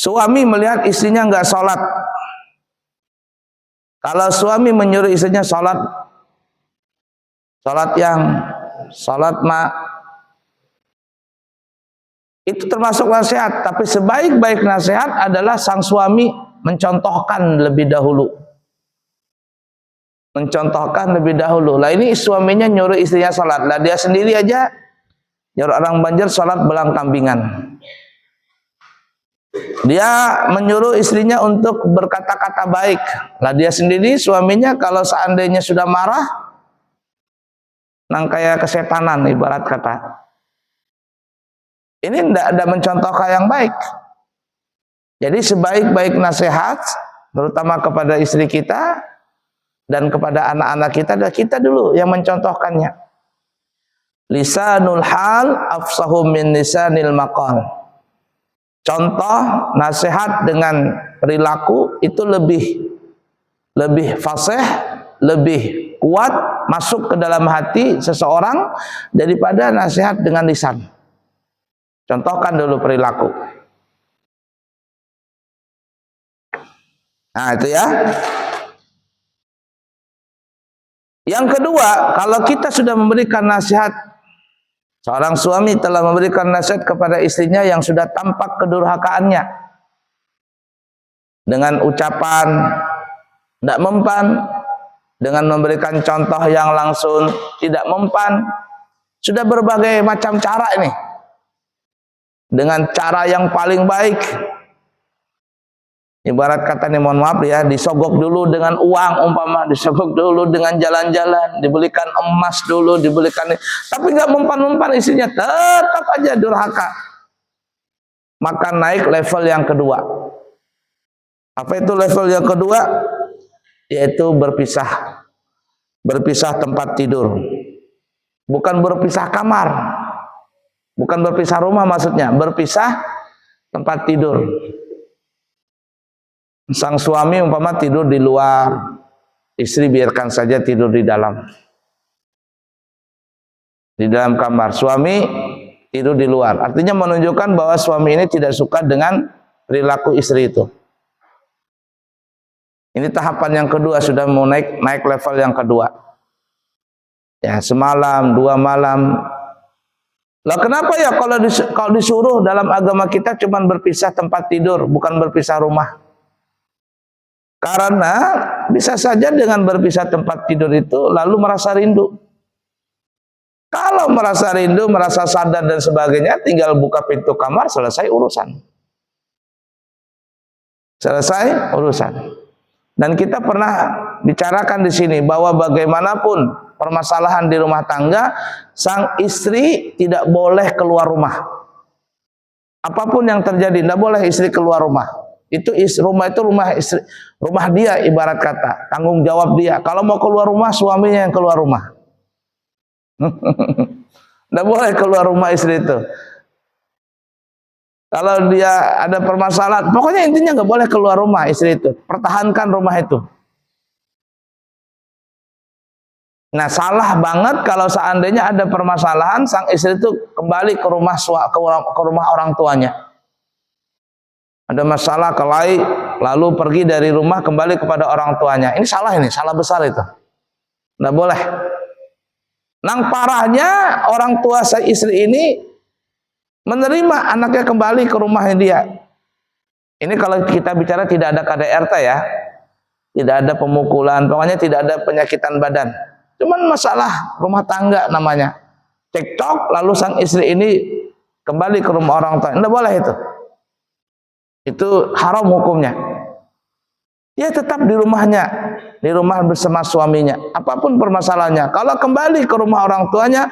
Suami melihat istrinya nggak sholat. Kalau suami menyuruh istrinya sholat itu termasuk nasihat. Tapi sebaik-baik nasihat adalah sang suami mencontohkan lebih dahulu. Lah ini suaminya nyuruh istrinya sholat. Lah dia sendiri aja nyuruh orang Banjar sholat belang kambingan. Dia menyuruh istrinya untuk berkata-kata baik. Lah dia sendiri suaminya kalau seandainya sudah marah, nang kayak kesetanan ibarat kata. Ini tidak ada mencontohkan yang baik. Jadi sebaik-baik nasihat, terutama kepada istri kita dan kepada anak-anak kita, adalah kita dulu yang mencontohkannya. Lisanul hal afsahu min lisanil maqal. Contoh nasihat dengan perilaku itu lebih fasih, lebih kuat masuk ke dalam hati seseorang daripada nasihat dengan lisan. Contohkan dulu perilaku. Nah itu ya. Yang kedua, kalau kita sudah memberikan nasihat, seorang suami telah memberikan nasihat kepada istrinya yang sudah tampak kedurhakaannya dengan ucapan tidak mempan, dengan memberikan contoh yang langsung tidak mempan, sudah berbagai macam cara ini. Dengan cara yang paling baik, ibarat kata nih, mohon maaf ya, disogok dulu dengan uang, umpama disogok dulu dengan jalan-jalan, dibelikan emas dulu, tapi nggak mempan-mempan, istrinya tetap aja durhaka. Maka naik level yang kedua. Apa itu level yang kedua? Yaitu berpisah tempat tidur, bukan berpisah kamar. Bukan berpisah rumah maksudnya, berpisah tempat tidur. Sang suami umpama tidur di luar, istri biarkan saja tidur di dalam kamar. Suami tidur di luar. Artinya menunjukkan bahwa suami ini tidak suka dengan perilaku istri itu. Ini tahapan yang kedua, sudah mau naik level yang kedua. Ya, semalam, 2 malam. Lah kenapa ya kalau disuruh dalam agama kita cuma berpisah tempat tidur, bukan berpisah rumah? Karena bisa saja dengan berpisah tempat tidur itu lalu merasa rindu. Kalau merasa rindu, merasa sadar dan sebagainya, tinggal buka pintu kamar, selesai urusan. Dan kita pernah bicarakan di sini bahwa bagaimanapun permasalahan di rumah tangga, sang istri tidak boleh keluar rumah. Apapun yang terjadi, tidak boleh istri keluar rumah. Rumah itu rumah dia, ibarat kata, tanggung jawab dia. Kalau mau keluar rumah, suaminya yang keluar rumah. Tidak boleh keluar rumah istri itu. Kalau dia ada permasalahan, pokoknya intinya nggak boleh keluar rumah istri itu. Pertahankan rumah itu. Nah, salah banget kalau seandainya ada permasalahan, sang istri itu kembali ke rumah orang tuanya. Ada masalah kelahi, lalu pergi dari rumah kembali kepada orang tuanya. Ini salah besar itu. Nggak boleh. Nang parahnya orang tua istri ini menerima anaknya kembali ke rumahnya dia. Ini kalau kita bicara tidak ada KDRT ya, tidak ada pemukulan, pokoknya tidak ada penyakitan badan. Cuman masalah rumah tangga namanya. Cekcok, lalu sang istri ini kembali ke rumah orang tua. Tidak boleh itu. Itu haram hukumnya. Dia tetap di rumahnya, di rumah bersama suaminya. Apapun permasalahannya. Kalau kembali ke rumah orang tuanya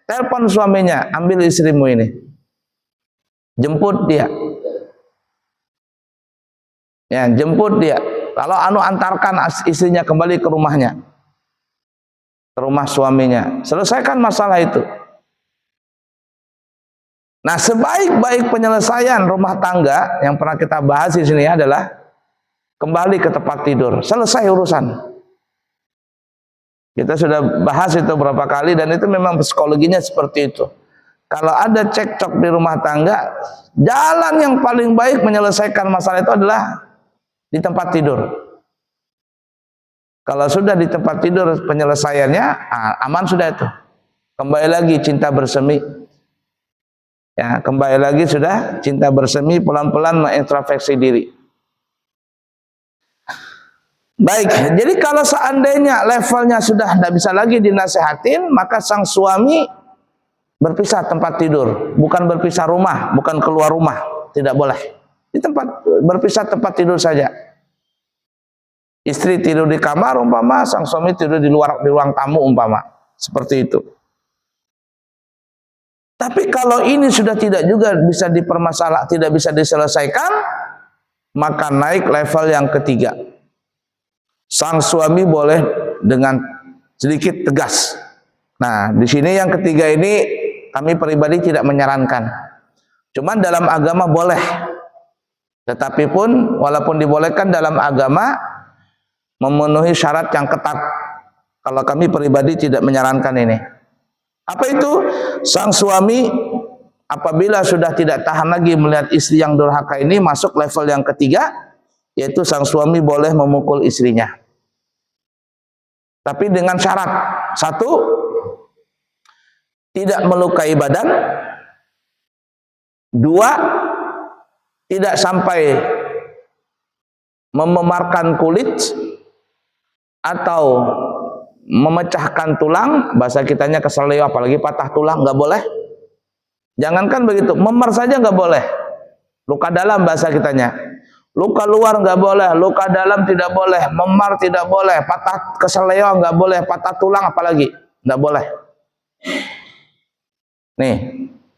telepon suaminya, ambil istrimu ini. Jemput dia. Ya, jemput dia. Kalau antarkan istrinya kembali ke rumahnya, ke rumah suaminya, selesaikan masalah itu. Nah, sebaik-baik penyelesaian rumah tangga yang pernah kita bahas di sini adalah kembali ke tempat tidur, selesai urusan. Kita sudah bahas itu berapa kali dan itu memang psikologinya seperti itu. kalau ada cekcok di rumah tangga, jalan yang paling baik menyelesaikan masalah itu adalah di tempat tidur. Kalau sudah di tempat tidur penyelesaiannya, aman sudah itu. Kembali lagi cinta bersemi. Ya, kembali lagi sudah cinta bersemi, pelan-pelan mengintrospeksi diri. Baik, jadi kalau seandainya levelnya sudah tidak bisa lagi dinasehatin, maka sang suami berpisah tempat tidur, bukan berpisah rumah, bukan keluar rumah, tidak boleh. Di tempat berpisah tempat tidur saja. Istri tidur di kamar umpama, sang suami tidur di ruang tamu umpama, seperti itu. Tapi kalau ini sudah tidak juga bisa dipermasalah, tidak bisa diselesaikan, maka naik level yang ketiga. Sang suami boleh dengan sedikit tegas. Nah, di sini yang ketiga ini kami pribadi tidak menyarankan. Cuman dalam agama boleh. Tetapi pun walaupun dibolehkan dalam agama memenuhi syarat yang ketat. Kalau kami pribadi tidak menyarankan ini. Apa itu? Sang suami apabila sudah tidak tahan lagi melihat istri yang durhaka ini, masuk level yang ketiga, yaitu sang suami boleh memukul istrinya. Tapi dengan syarat, satu, tidak melukai badan, dua, tidak sampai mememarkan kulit atau memecahkan tulang, bahasa kitanya keseleo, apalagi patah tulang, nggak boleh. Jangankan begitu, memar saja nggak boleh. Luka dalam bahasa kitanya. Luka luar nggak boleh, luka dalam tidak boleh, memar tidak boleh, patah keseleo nggak boleh, patah tulang apalagi nggak boleh. Nih,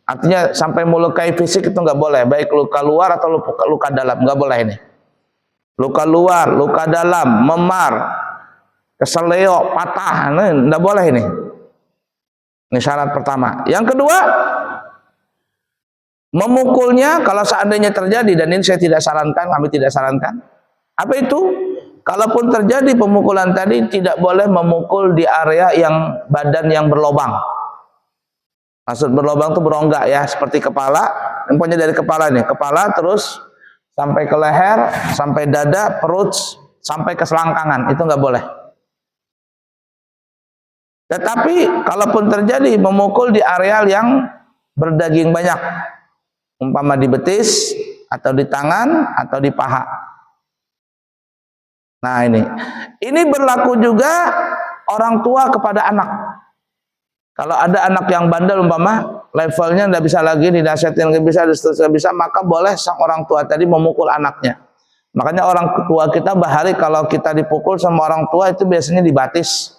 artinya sampai melukai fisik itu nggak boleh, baik luka luar atau luka dalam, nggak boleh ini. Luka luar, luka dalam, memar, keseleo, patah, nggak boleh ini. Ini syarat pertama. Yang kedua, memukulnya kalau seandainya terjadi, dan ini saya tidak sarankan, kami tidak sarankan. Apa itu? Kalaupun terjadi pemukulan tadi, tidak boleh memukul di area yang badan yang berlobang. Maksud berlobang itu berongga ya, seperti kepala, emponya dari kepala nih, kepala terus sampai ke leher, sampai dada, perut, sampai ke selangkangan, itu nggak boleh. Tetapi kalaupun terjadi memukul di area yang berdaging banyak, umpama di betis, atau di tangan, atau di paha. Nah ini berlaku juga orang tua kepada anak. Kalau ada anak yang bandel umpama, levelnya tidak bisa lagi dinasihatin, nggak bisa, maka boleh sang orang tua tadi memukul anaknya. Makanya orang tua kita bahari kalau kita dipukul sama orang tua itu biasanya di batis,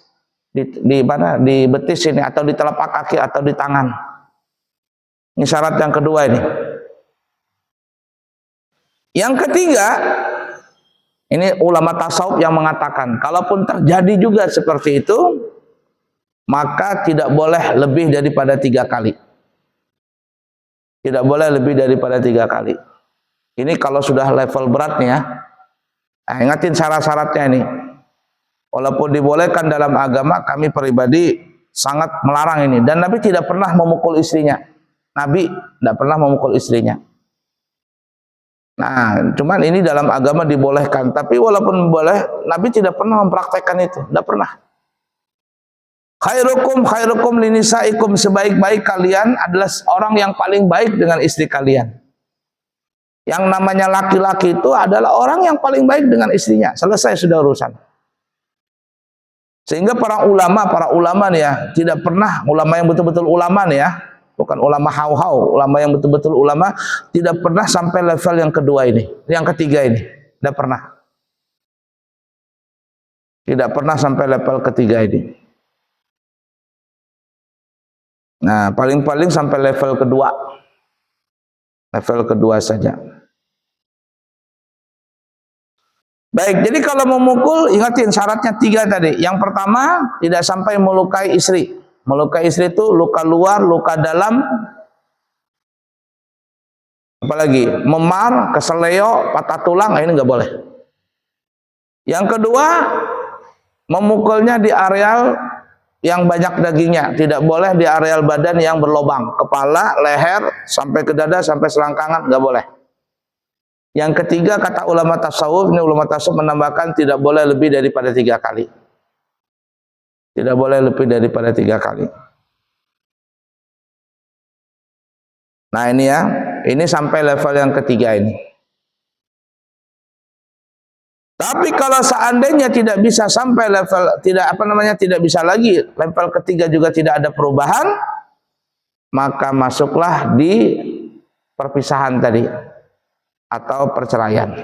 di mana, di betis ini, atau di telapak kaki, atau di tangan. Ini syarat yang kedua ini. Yang ketiga, ini ulama tasawuf yang mengatakan, kalaupun terjadi juga seperti itu, maka tidak boleh lebih daripada 3 kali. Tidak boleh lebih daripada 3 kali. Ini kalau sudah level beratnya, ingatin syarat-syaratnya ini. Walaupun dibolehkan dalam agama, kami pribadi sangat melarang ini. Dan Nabi tidak pernah memukul istrinya. Nabi tidak pernah memukul istrinya. Nah, cuman ini dalam agama dibolehkan. Tapi walaupun boleh, Nabi tidak pernah mempraktekkan itu. Tidak pernah. Khairukum linisaikum, sebaik-baik kalian adalah orang yang paling baik dengan istri kalian. Yang namanya laki-laki itu adalah orang yang paling baik dengan istrinya. Selesai sudah urusan. Sehingga para ulama nih ya, tidak pernah, ulama yang betul-betul ulama nih ya, bukan ulama hau-hau, ulama yang betul-betul ulama, tidak pernah sampai level yang kedua ini, yang ketiga ini, tidak pernah. Tidak pernah sampai level ketiga ini. Nah, paling-paling sampai level kedua. Level kedua saja. Baik, jadi kalau memukul, ingatin syaratnya 3 tadi. Yang pertama, tidak sampai melukai istri. Melukai istri itu luka luar, luka dalam, apalagi memar, keseleo, patah tulang, ini nggak boleh. Yang kedua, memukulnya di areal yang banyak dagingnya, tidak boleh di areal badan yang berlobang, kepala, leher, sampai ke dada, sampai selangkangan, nggak boleh. Yang ketiga, kata ulama tasawuf, ini ulama tasawuf menambahkan tidak boleh lebih daripada 3 kali. Tidak boleh lebih daripada 3 kali. Nah ini ya, ini sampai level yang ketiga ini. Tapi kalau seandainya tidak bisa sampai level, tidak bisa lagi, level ketiga juga tidak ada perubahan, maka masuklah di perpisahan tadi atau perceraian.